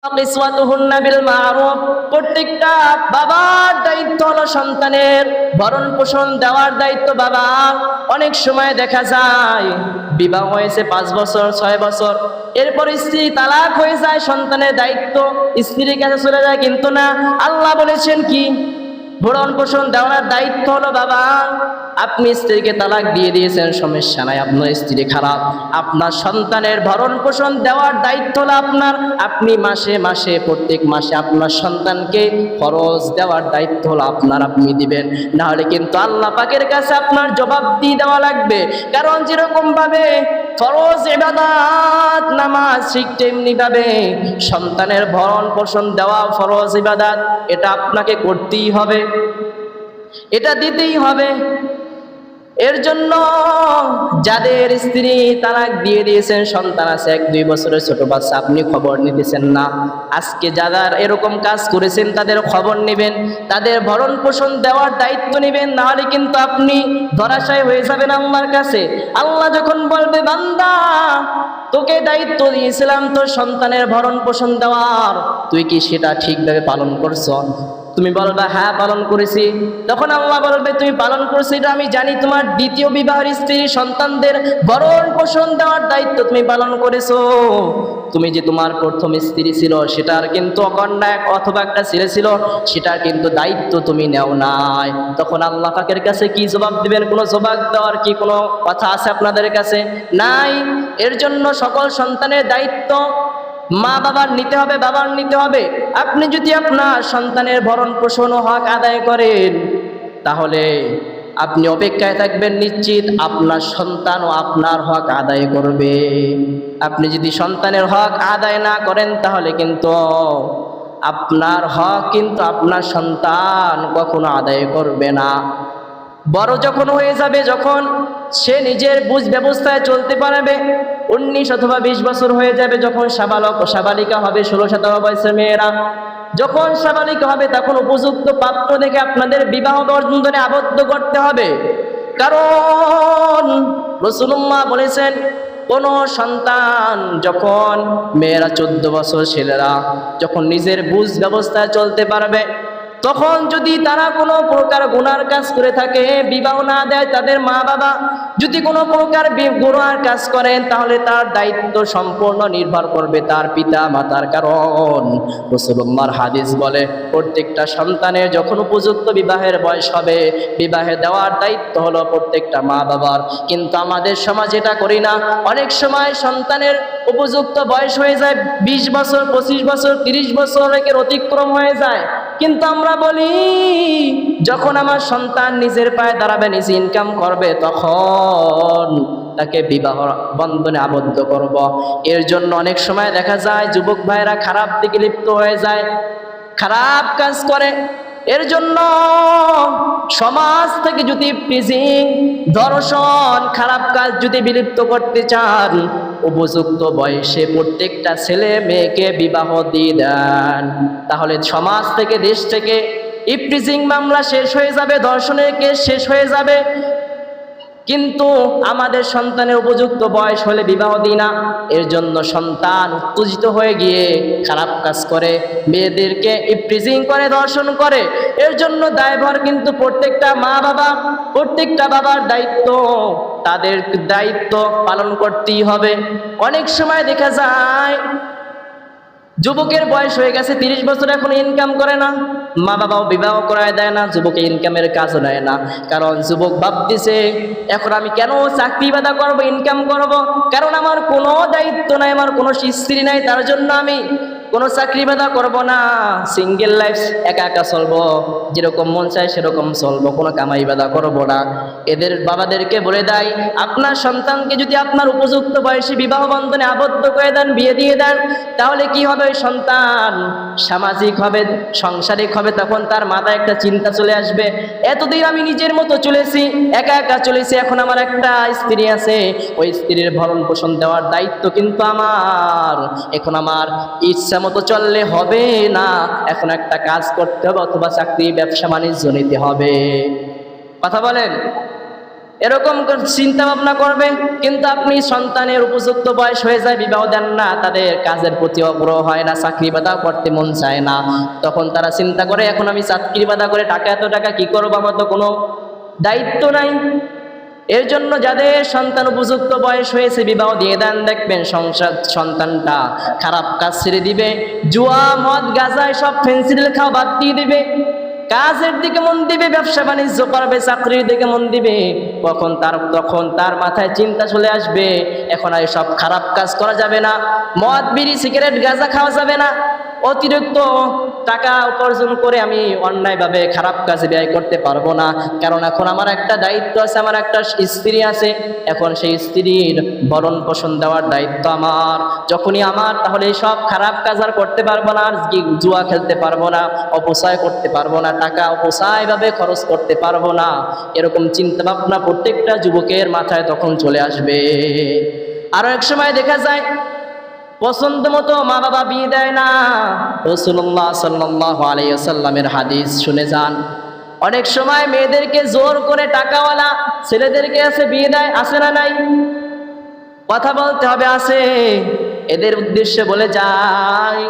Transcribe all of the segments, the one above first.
কিসওয়াতুহুন্না বিল মারুফ। প্রত্যেকটা বাবার দায়িত্ব হলো সন্তানের ভরণ পোষণ দেওয়ার দায়িত্ব বাবার। অনেক সময় দেখা যায় বিবাহ হয়েছে 5 বছর 6 বছর, এরপর স্ত্রী তালাক হয়ে যায়, সন্তানের দায়িত্ব স্ত্রীর কাছে চলে যায়। কিন্তু না, আল্লাহ বলেছেন কি, ভরণ পোষণ দেওয়ার দায়িত্ব হলো বাবা। আপনি স্ত্রীকে তালাক দিয়ে দিয়েছেন, সমস্যা নাই, আপনার স্ত্রী খারাপ, আপনার সন্তানের ভরণ পোষণ দেওয়ার দায়িত্ব হলো আপনার। আপনি মাসে মাসে প্রত্যেক মাসে আপনার সন্তানকে খরচ দেওয়ার দায়িত্ব হলো আপনার, আপনি দিবেন। না হলে কিন্তু আল্লাহ পাকের কাছে আপনার জবাব দিয়ে দেওয়া লাগবে। কারণ যেরকম ভাবে ফরজ ইবাদত নামাজ, ঠিক তেমনি ভাবে সন্তানের ভরণ পোষণ দেওয়া ফরজ ইবাদত, এটা আপনাকে করতেই হবে, এটা দিতেই হবে। এর জন্য যাদের স্ত্রী তালাক দিয়ে দিয়েছেন, সন্তান আছে 1-2 বছরের ছোট বাচ্চা, আপনি খবর নিতেছেন না, আজকে যারা এরকম কাজ করেছেন তাদের খবর নেবেন, তাদের ভরণ পোষণ দেওয়ার দায়িত্ব নেবেন। না হলে কিন্তু আপনি ধরাশায়ী হয়ে যাবেন আল্লাহর কাছে। আল্লাহ যখন বলবে, বান্দা তোকে দায়িত্ব দিয়েছিলাম তোর সন্তানের ভরণ পোষণ দেওয়ার, তুই কি সেটা ঠিকভাবে পালন করছ? তুমি বলবা হ্যাঁ পালন করেছি। তখন আল্লাহ বলবে, তুমি পালন করছো এটা আমি জানি, তোমার দ্বিতীয় বিবাহের স্ত্রী সন্তানদের ভরণ পোষণ দেওয়ার দায়িত্ব তুমি পালন করেছো। তুমি যে তোমার প্রথম স্ত্রী ছিল সেটার কিন্তু অকন্যা অথবা একটা ছেলে ছিল, সেটার কিন্তু দায়িত্ব তুমি নেও নাই। তখন আল্লাহ পাকের কাছে কি জবাব দিবেন? কোনো জবাব দেওয়ার কি কোনো কথা আছে আপনাদের কাছে? নাই। এর জন্য সকল সন্তানের দায়িত্ব মা বাবার নিতে হবে, বাবার নিতে হবে। আপনি যদি আপনার সন্তানের ভরণ পোষণ ও হক আদায় করেন, তাহলে আপনি অপেক্ষায় থাকবেন, নিশ্চিত আপনার সন্তানও আপনার হক আদায় করবে। আপনি যদি সন্তানের হক আদায় না করেন, তাহলে কিন্তু আপনার হক কিন্তু আপনার সন্তান কখনো আদায় করবে না। বড় যখন হয়ে যাবে, যখন সে নিজের বুঝ ব্যবস্থায় চলতে পারবে, 19 অথবা 20 বছর হয়ে যাবে, যখন সাবালক ও সাবালিকা হবে, 16-17 বয়সের মেয়েরা যখন সাবালিকা হবে, তখন উপযুক্ত পাত্র দেখে আপনাদের বিবাহ বন্ধনে আবদ্ধ করতে হবে। কারণ রাসূলুল্লাহ বলেছেন, কোন সন্তান যখন, মেয়েরা 14 বছর, ছেলেরা যখন নিজের বুঝ ব্যবস্থায় চলতে পারবে, তখন যদি তারা কোনো প্রকার গুনার কাজ করে থাকে, বিবাহ না দেয়, তাদের মা বাবা যদি কোনো প্রকার গুনার কাজ করেন, তাহলে তার দায়িত্ব সম্পূর্ণ নির্ভর করবে তার পিতা মাতার। কারণ রাসূলুল্লাহর হাদিস বলে, প্রত্যেকটা সন্তানের যখন উপযুক্ত বিবাহের বয়স হবে, বিবাহে দেওয়ার দায়িত্ব হলো প্রত্যেকটা মা বাবার। কিন্তু আমাদের সমাজ এটা করি না। অনেক সময় সন্তানের উপযুক্ত বয়স হয়ে যায় 20 বছর, 25 বছর, 30 বছরের অতিক্রম হয়ে যায়, কিন্তু আমরা বলি যখন আমার সন্তান নিজের পায়ে দাঁড়াবে, নিজে ইনকাম করবে, তখন তাকে বিবাহ বন্ধনে আবদ্ধ করব। এর জন্য অনেক সময় দেখা যায় যুবক ভাইরা খারাপ দিকে লিপ্ত হয়ে যায়, খারাপ কাজ করে। এর জন্য সমাজ থেকে যদি প্রিজিং, ধর্ষণ, খারাপ কাজ যদি বিলুপ্ত করতে চান, উপযুক্ত বয়সে প্রত্যেকটা ছেলে মেয়েকে বিবাহ দিয়ে দেন, তাহলে সমাজ থেকে, দেশ থেকে ইফটিজিং মামলা শেষ হয়ে যাবে, ধর্ষণের কেস শেষ হয়ে যাবে। কিন্তু আমাদের সন্তানের উপযুক্ত বয়স হলে বিবাহ দিই না। এর জন্য সন্তান উত্তেজিত হয়ে গিয়ে খারাপ কাজ করে, মেয়েদেরকে ইফটিজিং করে, ধর্ষণ করে। এর জন্য দায়ভার কিন্তু প্রত্যেকটা মা বাবা, প্রত্যেকটা বাবার দায়িত্ব, তাদের দায়িত্ব পালন করতেই হবে। অনেক সময় দেখা যায় যুবকের বয়স হয়ে গেছে 30 বছর, এখন ইনকাম করে না, মা বাবাও বিবাহ করায় দেয় না, যুবকে ইনকামের কাজও নেয় না। কারণ যুবক ভাবতেছে, এখন আমি কেন চাকরি বাদা করবো, ইনকাম করব, কারণ আমার কোনো দায়িত্ব নাই, আমার কোনো স্ত্রী নাই, তার জন্য আমি কোনো চাকরি বাদা করব না, সিঙ্গেল লাইফ, একা একা চলবো, যেরকম মন চায় সেরকম চলবো, কোনো কামাই বাদা করব না। এদের বাবাদেরকে বলে দেয়, আপনার সন্তানকে যদি আপনার উপযুক্ত বয়সে বিবাহ বন্ধনে আবদ্ধ করে দেন, বিয়ে দিয়ে দেন, তাহলে কি হবে? ওই সন্তান সামাজিক হবে, সাংসারিক হবে, তখন তার মাথায় একটা চিন্তা চলে আসবে, এতদিন আমি নিজের মতো চলেছি, একা একা চলেছি, এখন আমার একটা স্ত্রী আছে, ওই স্ত্রীর ভরণ পোষণ দেওয়ার দায়িত্ব কিন্তু আমার, এখন আমার ইচ্ছা মতো চললে হবে না, এখন একটা কাজ করতে হবে, অথবা চাকরি, ব্যবসা বাণিজ্য নিতে হবে। কথা বলেন। এরকম চিন্তা ভাবনা করবে, কিন্তু আপনি সন্তানের উপযুক্ত বয়স হয়ে যায়, বিবাহ দেন না, তাদের কাজের প্রতি আগ্রহ হয় না, চাকরি বাদা করতে মন চায় না। তখন তারা চিন্তা করে এখন আমি চাকরি বাদা করে এত টাকা কি করবো, আমার তো কোনো দায়িত্ব নাই। এর জন্য যাদের সন্তান উপযুক্ত বয়স হয়েছে বিবাহ দিয়ে দেন, দেখবেন সন্তানটা খারাপ কাজ ছেড়ে দিবে, জুয়া মদ গাঁজায় সব ফেন্সিডিল খাওয়া বাদ দিয়ে দিবে, কাজের দিকে মন দিবে, ব্যবসা বাণিজ্য করবে, চাকরির দিকে মন দিবে। তখন তার মাথায় চিন্তা চলে আসবে এখন আর সব খারাপ কাজ করা যাবে না, মদ বিড়ি সিগারেট গাঁজা খাওয়া যাবে না, অতিরিক্ত টাকা উপার্জন করে আমি অন্যায়ভাবে খারাপ কাজে ব্যয় করতে পারবো না, কারণ এখন আমার একটা দায়িত্ব আছে, আমার একটা স্ত্রী আছে, এখন সেই স্ত্রীর ভরণ পোষণ দেওয়ার দায়িত্ব আমার। যখনই আমার, তাহলে সব খারাপ কাজ আর করতে পারবো না, আর জুয়া খেলতে পারবো না, অপচয় করতে পারবো না, টাকা অপচয়ভাবে খরচ করতে পারবো না। এরকম চিন্তা ভাবনা প্রত্যেকটা যুবকের মাথায় তখন চলে আসবে। আরো এক সময় দেখা যায় পছন্দ মতো মা বাবা বিয়ে দেয় না। রাসূলুল্লাহ সাল্লাল্লাহু আলাইহি ওয়াসাল্লামের হাদিস শুনে যান, অনেক সময় মেয়েদেরকে জোর করে টাকাওয়ালা ছেলেদেরকে আছে বিয়ে দেয়, আছে না নাই? কথা বলতে হবে, আছে। এদের উদ্দেশ্যে বলে যায়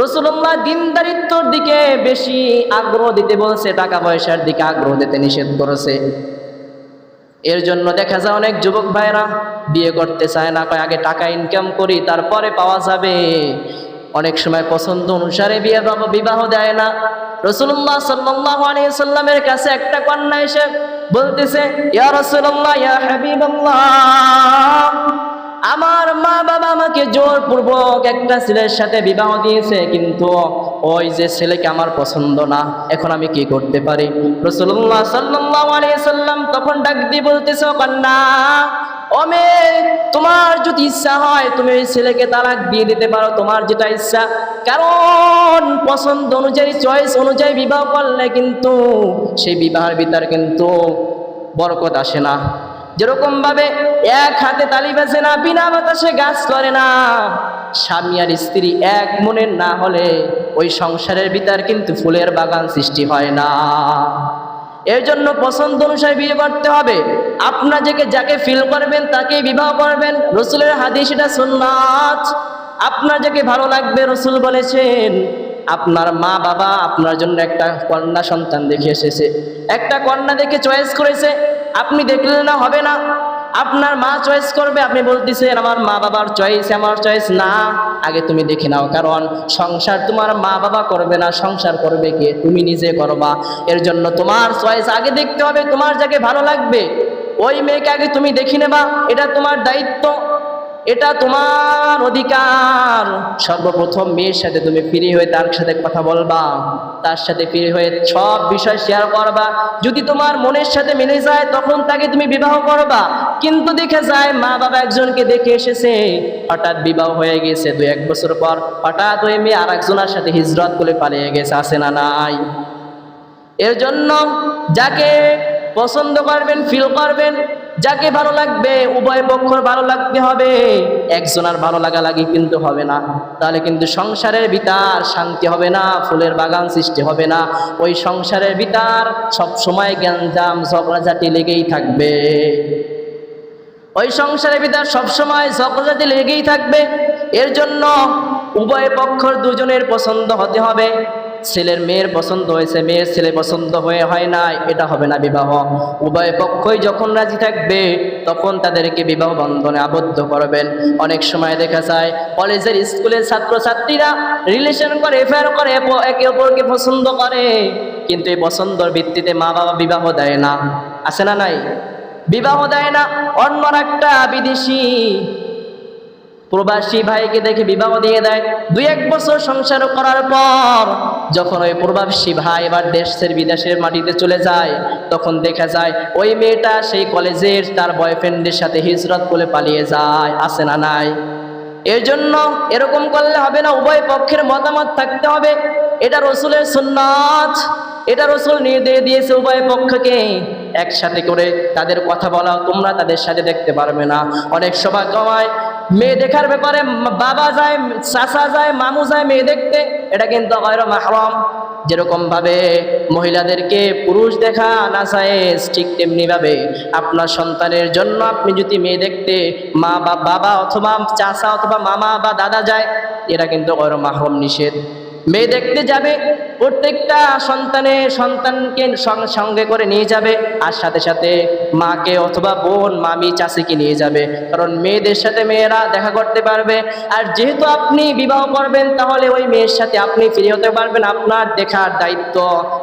রাসূলুল্লাহ দিনদারিত্বর দিকে বেশি আগ্রহ দিতে বলছে, টাকা পয়সার দিকে আগ্রহ দিতে নিষেধ করেছে। এর জন্য দেখা যায় অনেক যুবক ভাইরা বিয়ে করতে চায় না, কয় আগে টাকা ইনকাম করি তারপরে পাওয়া যাবে। অনেক সময় পছন্দ অনুসারে বিবাহ দেয় না। রাসূলুল্লাহ সাল্লাল্লাহু আলাইহি ওয়াসাল্লামের কাছে একটা কন্যা এসে বলতেছে, ইয়া রাসূলুল্লাহ, ইয়া হাবিবাল্লাহ, আমার মা বাবা আমাকে জোরপূর্বক একটা ছেলের সাথে বিবাহ দিয়েছে, কিন্তু ওই যে ছেলেকে আমার পছন্দ না, এখন আমি কি করতে পারি? রাসূলুল্লাহ সাল্লাল্লাহু আলাইহি সাল্লাম তখন ডাক দিয়ে বলতেছে, কন্যা, ও মেয়ে, তোমার যদি ইচ্ছা হয় তুমি ওই ছেলেকে তালাক দিয়ে দিতে পারো, তোমার যেটা ইচ্ছা, কারণ পছন্দ অনুযায়ী, চয়েস অনুযায়ী বিবাহ করলে কিন্তু সেই বিবাহের ভিতরে কিন্তু বরকত আসে না। যেরকম ভাবে এক হাতে তালি বাজে না, বিনা বাতাসে গাছ লড়ে না, স্বামী আর স্ত্রী এক মনের না হলে ওই সংসারের ভিতর কিন্তু ফুলের বাগান সৃষ্টি হয় না। এর জন্য পছন্দ অনুসারে বিয়ে করতে হবে। আপনার যাকে ফিল করবেন তাকেই বিবাহ করবেন, রাসূলের হাদিস, এটা সুন্নাত। আপনার যাকে ভালো লাগবে, রাসূল বলেছেন, আপনার মা বাবা আপনার জন্য একটা কন্যা সন্তান দেখে এসেছে, একটা কন্যা দেখে চয়েস করেছে, আপনি দেখলেন না, হবে না। আপনার মা চয়েস করবে, আপনি বলতেছেন আমার মা বাবার চয়েস, আমার চয়েস না, আগে তুমি দেখে নাও, কারণ সংসার তোমার মা বাবা করবে না, সংসার করবে কে? তুমি নিজে করবা। এর জন্য তোমার চয়েস আগে দেখতে হবে, তোমার যাকে ভালো লাগবে ওই মেয়েকে আগে তুমি দেখে নেবা, এটা তোমার দায়িত্ব, এটা তোমার অধিকার। সর্বপ্রথম মেয়ের সাথে তুমি ফ্রি হয়ে তার সাথে কথা বলবা, তার সাথে ফ্রি হয়ে সব বিষয় শেয়ার করবা। যদি তোমার মনের সাথে মিলে যায় তখন তাকে তুমি বিবাহ করবা। কিন্তু দেখে যায় মা বাবা একজনকে দেখে এসেছে, হঠাৎ বিবাহ হয়ে গেছে, 2-1 বছর পর হঠাৎ ওই মেয়ে আর একজনের সাথে হিজরত করে পালিয়ে গেছে, আছে না নাই? এর জন্য যাকে পছন্দ করবেন, ফিল করবেন, যাকে ভালো লাগবে, উভয় পক্ষের ভালো লাগতে হবে, একজনের ভালো লাগা লাগি কিন্তু হবে না, তাহলে কিন্তু সংসারের ভিতর শান্তি হবে না, ফুলের বাগান সৃষ্টি হবে না। ওই সংসারের ভিতর সব সময় গ্যাঞ্জাম ঝগড়াঝাটি লেগেই থাকবে, ওই সংসারের ভিতর সবসময় ঝগড়াঝাটি লেগেই থাকবে। এর জন্য উভয় পক্ষের দুজনের পছন্দ হতে হবে। ছেলের মেয়ের পছন্দ হয়েছে, মেয়ের ছেলে পছন্দ হয় না, এটা হবে না বিবাহ। উভয় পক্ষই যখন রাজি থাকবে তখন তাদেরকে বিবাহ বন্ধনে আবদ্ধ করবেন। অনেক সময় দেখা যায় কলেজের, স্কুলের ছাত্রছাত্রীরা রিলেশন করে, অ্যাফেয়ার করে, একে অপরকে পছন্দ করে, কিন্তু এই পছন্দর ভিত্তিতে মা বাবা বিবাহ দেয় না, আছে না নাই? বিবাহ দেয় না, অন্য একটা বিদেশি প্রবাসী ভাইকে দেখে বিবাহ দিয়ে দেয়। 2-1 বছর সংসার করার পর যখন ওই প্রবাসী ভাই এবার দেশের বিদেশের মাটিতে চলে যায়, তখন দেখা যায় ওই মেয়েটা সেই কলেজের তার বয়ফ্রেন্ডের সাথে হিজরত করে পালিয়ে যায়, আছে না নাই? এর জন্য এরকম করলে হবে না, উভয় পক্ষের মতামত থাকতে হবে। এটা রাসূলের সুন্নাত, এটা রাসূল নির্দেশ দিয়েছে উভয় পক্ষকে একসাথে করে তাদের কথা বলা, তোমরা তাদের সাথে দেখতে পারবে না। অনেক সময় কমায় মেয়ে দেখার ব্যাপারে বাবা যায়, চাচা যায়, মামু যায় মেয়ে দেখতে, এটা কিন্তু গায়র মাহরাম, যেরকম ভাবে মহিলাদেরকে পুরুষ দেখা না জায়েজ, ঠিক তেমনি ভাবে আপনার সন্তানের জন্য আপনি যদি মেয়ে দেখতে মা বা বাবা অথবা চাচা অথবা মামা বা দাদা যায়, এরা কিন্তু গয়র মাহরম নিষেধ। মেয়ে দেখতে যাবে প্রত্যেকটা সন্তানকে সঙ্গে করে নিয়ে যাবে, আর সাথে সাথে মাকে অথবা বোন মামি চাচিকে নিয়ে যাবে, কারণ মেয়েদের সাথে মেয়েরা দেখা করতে পারবে। আর যেহেতু আপনি বিবাহ করবেন, তাহলে ওই মেয়ের সাথে আপনি ফ্রি হতে পারবেন, আপনার দেখার দায়িত্ব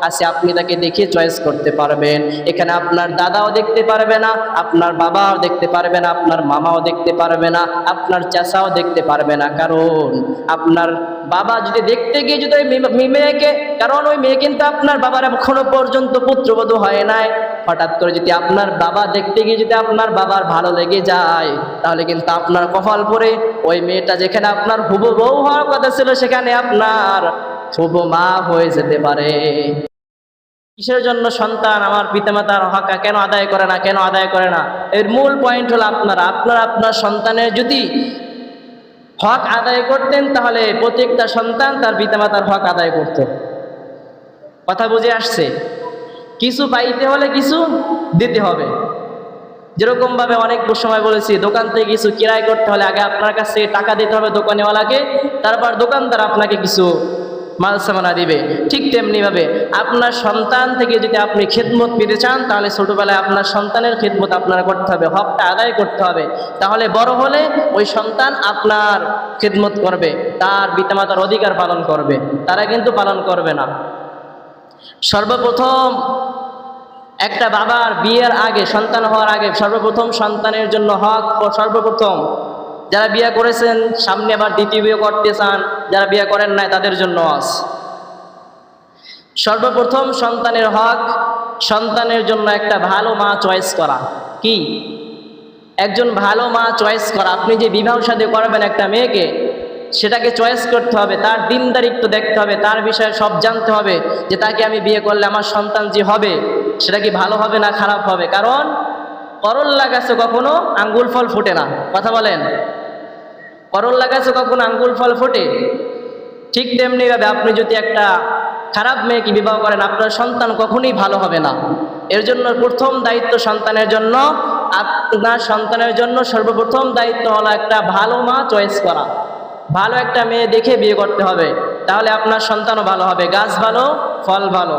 আছে, আপনি তাকে দেখে চয়েস করতে পারবেন। এখানে আপনার দাদাও দেখতে পারবে না, আপনার বাবাও দেখতে পারবে না, আপনার মামাও দেখতে পারবে না, আপনার চাচাও দেখতে পারবে না। কারণ আপনার বাবা যদি দেখতে গিয়ে যদি ওই মেয়েকে, কারণ ওই মেয়ে কিন্তু আপনার বাবার এখনো পর্যন্ত পুত্রবধূ হয় নাই, হঠাৎ করে যদি আপনার বাবা দেখতে গিয়ে যদি আপনার বাবার ভালো লেগে যায়, তাহলে কিন্তু আপনার কপাল পরে ওই মেয়েটা যেখানে আপনার হুবু বউ হওয়ার কথা ছিল, সেখানে আপনার হুবু মা হয়ে যেতে পারে। কিসের জন্য সন্তান আমার পিতামাতার হক কেন আদায় করে না, কেন আদায় করে না? এর মূল পয়েন্ট হলো আপনার সন্তানের যদি হক আদায় করতেন, তাহলে প্রত্যেকটা সন্তান তার পিতামাতার হক আদায় করত। কথা বুঝে আসছে? কিছু পাইতে হলে কিছু দিতে হবে। যেরকম ভাবে অনেক সময় বলেছি, দোকান থেকে কিছু কিরায় করতে হলে আগে আপনার কাছে টাকা দিতে হবে দোকানিওয়ালাকে, তারপর দোকানদার আপনাকে কিছু মাল সামানা দিবে। ঠিক তেমনি ভাবে আপনার সন্তান থেকে যদি আপনি খেদমত পেতে চান, তাহলে ছোটবেলায় আপনার সন্তানের খেদমত আপনারা করতে হবে, হকটা আদায় করতে হবে। তাহলে বড় হলে ওই সন্তান আপনার খেদমত করবে, তার পিতামাতার অধিকার পালন করবে, তারা কিন্তু পালন করবে না। সর্বপ্রথম একটা বাবার বিয়ের আগে, সন্তান হওয়ার আগে সর্বপ্রথম সন্তানের জন্য হক, সর্বপ্রথম যারা বিয়ে করেছেন সামনে আবার দ্বিতীয় বিয়ে করতে চান, যারা বিয়ে করেন নাই তাদের জন্য আছে। সর্বপ্রথম সন্তানের হক, সন্তানের জন্য একটা ভালো মা চয়েস করা। কি? একজন ভালো মা চয়েস করা। আপনি যে বিবাহ শাদী করবেন একটা মেয়েকে, সেটাকে চয়েস করতে হবে, তার দিনদারিত্ব দেখতে হবে, তার বিষয়ে সব জানতে হবে, যে তাকে আমি বিয়ে করলে আমার সন্তান যে হবে সেটা কি ভালো হবে না খারাপ হবে। কারণ করল্লা গাছে কখনো আঙ্গুল ফল ফোটে না। কথা বলেন? করল্লা গাছে কখনো আঙ্গুল ফল ফোটে? ঠিক তেমনি ভাবে আপনি যদি একটা খারাপ মেয়েকে বিবাহ করেন, আপনার সন্তান কখনোই ভালো হবে না। এর জন্য প্রথম দায়িত্ব সন্তানের জন্য, আপনার সন্তানের জন্য সর্বপ্রথম দায়িত্ব হলো একটা ভালো মা চয়েস করা। ভালো একটা মেয়ে দেখে বিয়ে করতে হবে, তাহলে আপনার সন্তানও ভালো হবে। গাছ ভালো, ফল ভালো।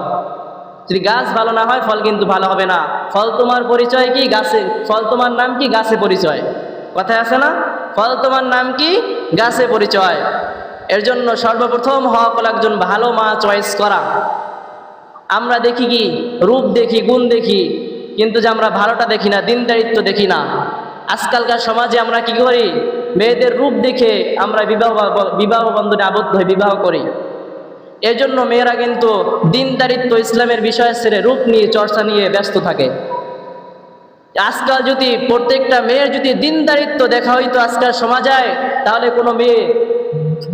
যদি গাছ ভালো না হয়, ফল কিন্তু ভালো হবে না। ফল তোমার পরিচয় কি? গাছে। ফল তোমার নাম কি? গাছে পরিচয়। কথায় আছে না? ফল তোমার নাম কি? গাছে পরিচয়। এর জন্য সর্বপ্রথম হক হলো একজন ভালো মা চয়েস করা। আমরা দেখি কি? রূপ দেখি, গুণ দেখি, কিন্তু যে আমরা ভালোটা দেখি না, দিনদারিত্ব দেখি না। আজকালকার সমাজে আমরা কি করি? মেয়েদের রূপ দেখে আমরা বিবাহ বন্ধনে আবদ্ধ হয়ে বিবাহ করি। এর জন্য মেয়েরা কিন্তু দিনদারিত্ব ইসলামের বিষয় ছেড়ে রূপ নিয়ে, চর্চা নিয়ে ব্যস্ত থাকে। আজকাল যদি প্রত্যেকটা মেয়ের যদি দিনদারিত্ব দেখা হইতো আজকাল সমাজে, তাহলে কোনো মেয়ে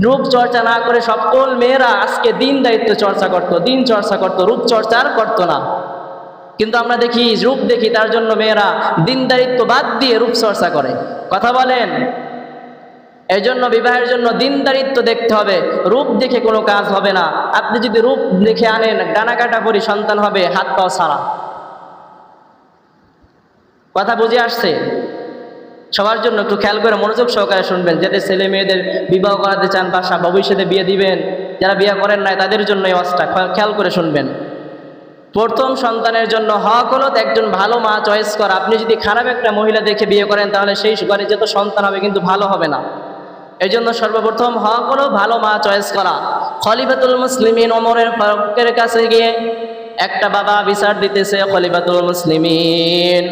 রূপ চর্চা না করে সকল মেয়েরা আজকে দিনদারিত্ব চর্চা করত, দিন চর্চা করত, রূপ চর্চা আর করতো না। কিন্তু আমরা দেখি রূপ দেখি, তার জন্য মেয়েরা দিনদারিত্ব বাদ দিয়ে রূপ চর্চা করে। কথা বলেন? এই জন্য বিবাহের জন্য দিনদারিত্ব দেখতে হবে, রূপ দেখে কোনো কাজ হবে না। আপনি যদি রূপ দেখে আনেন, ডানা কাটা পরি সন্তান হবে, হাত পাও ছাড়া। কথা বুঝে আসছে? সবার জন্য একটু খেয়াল করে মনোযোগ সহকারে শুনবেন, যাতে ছেলে মেয়েদের বিবাহ করাতে চান বা ভবিষ্যতে বিয়ে দিবেন, যারা বিয়ে করেন নাই তাদের জন্য এই ওয়াজটা খেয়াল করে শুনবেন। প্রথম সন্তানের জন্য হক হলো একজন ভালো মা চয়েস করা। আপনি যদি খারাপ একটা মহিলা দেখে বিয়ে করেন, তাহলে সেই ঘরে যত সন্তান হবে কিন্তু ভালো হবে না। এই জন্য সর্বপ্রথম হক হলো ভালো মা চয়েস করা। খলিফাতুল মুসলিমিন ওমরের ফারুকের কাছে গিয়ে একটা বাবা বিচার দিতেছে, খলিফাতুল মুসলিমিন,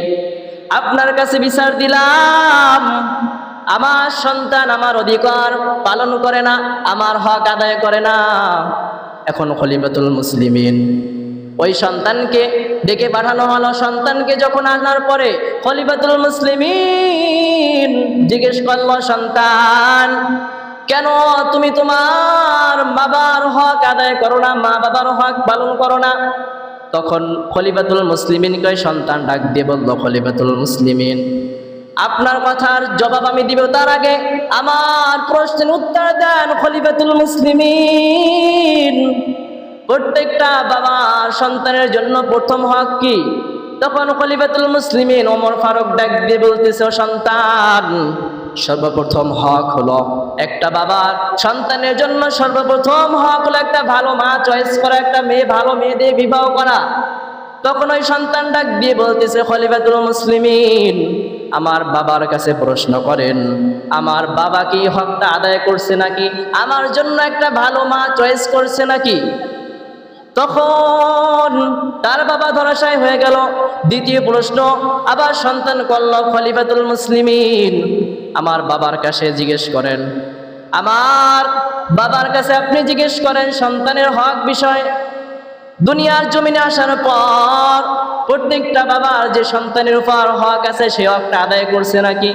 আপনার কাছে বিচার দিলাম, আমার সন্তান আমার অধিকার পালন করে না, আমার হক আদায় করে না। এখন খলিফাতুল মুসলিমিন ওই সন্তানকে ডেকে পাঠানো হলো। সন্তানকে যখন আনার পরে খলিফাতুল মুসলিমিন জিজ্ঞেস করলো, সন্তান কেন তুমি তোমার বাবার হক আদায় করো না, মা বাবার হক পালন করো না? তখন খলিফাতুল মুসলিমিনকে সন্তান ডাক দিয়ে বলল, খলিফাতুল মুসলিমিন, আপনার কথার জবাব আমি দিব, তার আগে আমার প্রশ্নের উত্তর দেন। খলিফাতুল মুসলিমিন, প্রত্যেকটা বাবার সন্তানের জন্য প্রথম হক কি? তখন খলিফাতুল মুসলিমিন ওমর ফারুক ডাক দিয়ে বলতেছে, ও সন্তান, সর্বপ্রথম হক হলো একটা বাবার সন্তানের জন্য সর্বপ্রথম হক হলো একটা ভালো মা চয়েস করা, একটা মেয়ে, ভালো মেয়ে দিয়ে বিবাহ করা। তখন ওই সন্তান ডাক দিয়ে বলতেছে, খলিফাতুল মুসলিমিন, আমার বাবার কাছে প্রশ্ন করেন, আমার বাবা কি হকটা আদায় করছে নাকি? আমার জন্য একটা ভালো মা চয়েস করছে নাকি? তখন তার বাবা ধরাশায়ী হয়ে গেল। দ্বিতীয় প্রশ্ন আবার সন্তান করল, খলিফাতুল মুসলিমিন, আমার বাবার কাছে জিজ্ঞেস করেন, আমার বাবার কাছে আপনি জিজ্ঞেস করেন সন্তানের হক বিষয়। দুনিয়ার জমিনে আসার পর প্রত্যেকটা বাবার যে সন্তানের উপর হক আছে সে হকটা আদায় করছে নাকি?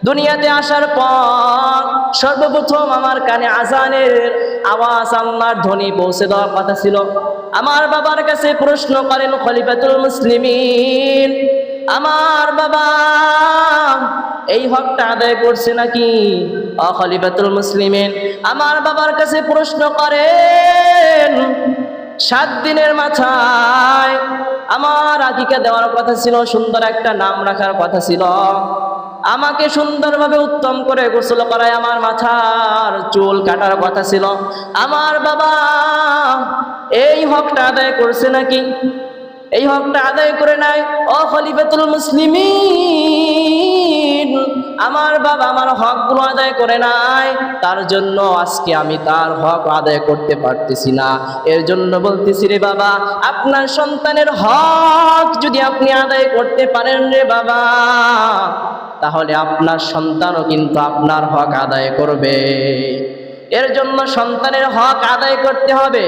দুনিয়াতে আসার পর সর্বপ্রথম আমার কানে আজানের আওয়াজ, আল্লাহর ধ্বনি পৌঁছে দেওয়ার কথা ছিল। আমার বাবার কাছে প্রশ্ন করেন খলিফাতুল মুসলিমিন, আমার বাবা এই হকটা আদায় করছে নাকি? খলিফাতুল মুসলিমিন আমার বাবার কাছে প্রশ্ন করেন, 7 দিনের মাথায় আমার আকিকা দেওয়ার কথা ছিল, সুন্দর একটা নাম রাখার কথা ছিল, আমাকে সুন্দরভাবে উত্তম করে গোসল করায় আমার মাথার চুল কাটার কথা ছিল। আমার বাবা এই হকটা আদায় করছে নাকি? এই হকটা আদায় করে নাই। ও খলিফাতুল মুসলিমিন, আমার বাবা আমার হকগুলো আদায় করে নাই, তার জন্য আজকে আমি তার হক আদায় করতে পারতেছি না। এর জন্য বলতেছি, রে বাবা, আপনার সন্তানের হক যদি আপনি আদায় করতে পারেন রে বাবা, তাহলে আপনার সন্তানও কিন্তু আপনার হক আদায় করবে। এর জন্য সন্তানের হক আদায় করতে হবে।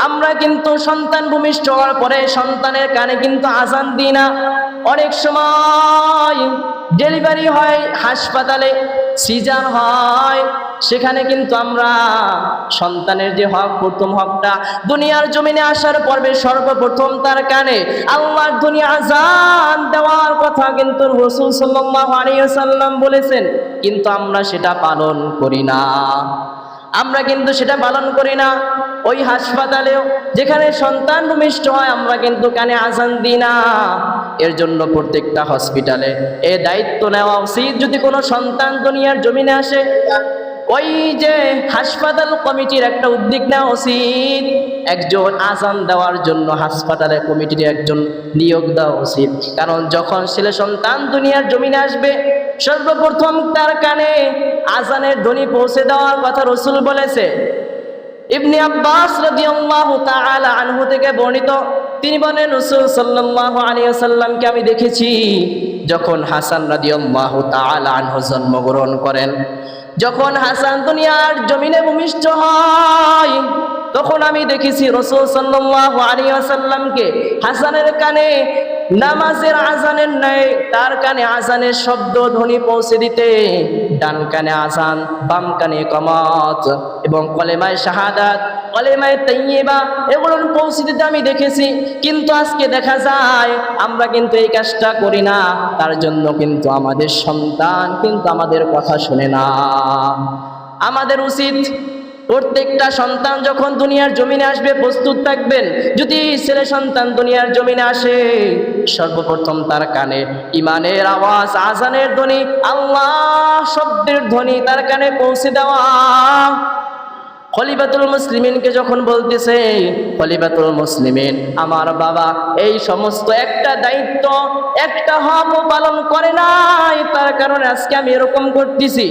আমরা কিন্তু সন্তান ভূমিষ্ঠ হওয়ার পরে সন্তানের কানে কিন্তু আজান দিই না। অনেক সময় ডেলিভারি হয় হাসপাতালে, সিজার হয়, সেখানে কিন্তু আমরা সন্তানের যে হক, প্রথম হকটা দুনিয়ার জমিনে আসার পর্বে সর্বপ্রথম তার কানে আল্লাহর ধ্বনি আজান দেওয়ার কথা কিন্তু রাসূল সাল্লাল্লাহু আলাইহি ওয়াসাল্লাম বলেছেন, কিন্তু আমরা সেটা পালন করি না। আমরা কিন্তু সেটা পালন করি না। ওই হাসপাতালেও যেখানে সন্তান ভূমিষ্ঠ হয় আমরা কিন্তু কানে আজান দিই না। এর জন্য প্রত্যেকটা হসপিটালে এ দায়িত্ব নেওয়া উচিত, যদি কোনো সন্তান দুনিয়ার জমিনে আসে, ওই যে হাসপাতাল কমিটির একটা উদ্যোগ নেওয়া উচিত, একজন আজান দেওয়ার জন্য হাসপাতালের কমিটির একজন নিয়োগ দেওয়া উচিত। কারণ যখন ছেলে সন্তান দুনিয়ার জমিনে আসবে সর্বপ্রথম তার কানে আজানের ধ্বনি পৌঁছে দেওয়ার কথা রাসূল বলেছে। ইবনে আব্বাস রাদিয়াল্লাহু তাআলা আনহু থেকে বর্ণিত, তিনি বলেন, রাসূল সাল্লাল্লাহু আলাইহি ওয়াসাল্লামকে আমি দেখেছি যখন হাসান রাদিয়াল্লাহু তাআলা আনহু জন্মগ্রহণ করেন। যখন হাসান দুনিয়ার জমিনে ভূমিষ্ঠ হয় তখন আমি দেখেছি রাসূল সাল্লাল্লাহু আলাইহি ওয়াসাল্লামকে হাসানের কানে নামাজের আজানের ন্যায় তার কানে আজানের শব্দ ধ্বনি পৌঁছে দিতে, ডান কানে আজান, বাম কানে ইকামত এবং কলেমায়ে শাহাদাত, কলেমায়ে তাইয়্যিবা এগুলো পৌঁছে দিতে আমি দেখেছি। কিন্তু আজকে দেখা যায় আমরা কিন্তু এই কাজটা করি না। তার জন্য কিন্তু আমাদের সন্তান কিন্তু আমাদের কথা শুনে না। আমাদের উচিত প্রত্যেকটা সন্তান যখন দুনিয়ার জমিনে আসবে প্রস্তুত থাকবেন। যদি ছেলে সন্তান দুনিয়ার জমিনে আসে সর্বপ্রথম তার কানে ইমানের আওয়াজ, আজানের ধ্বনি, আল্লাহ শব্দের ধ্বনি তার কানে পৌঁছে দেওয়া। খলিফাতুল মুসলিমিনকে যখন বলতেছে, খলিফাতুল মুসলিমিন আমার বাবা এই সমস্ত একটা দায়িত্ব, একটা হক পালন করে নাই, তার কারণে আজকে আমি এরকম করতেছি।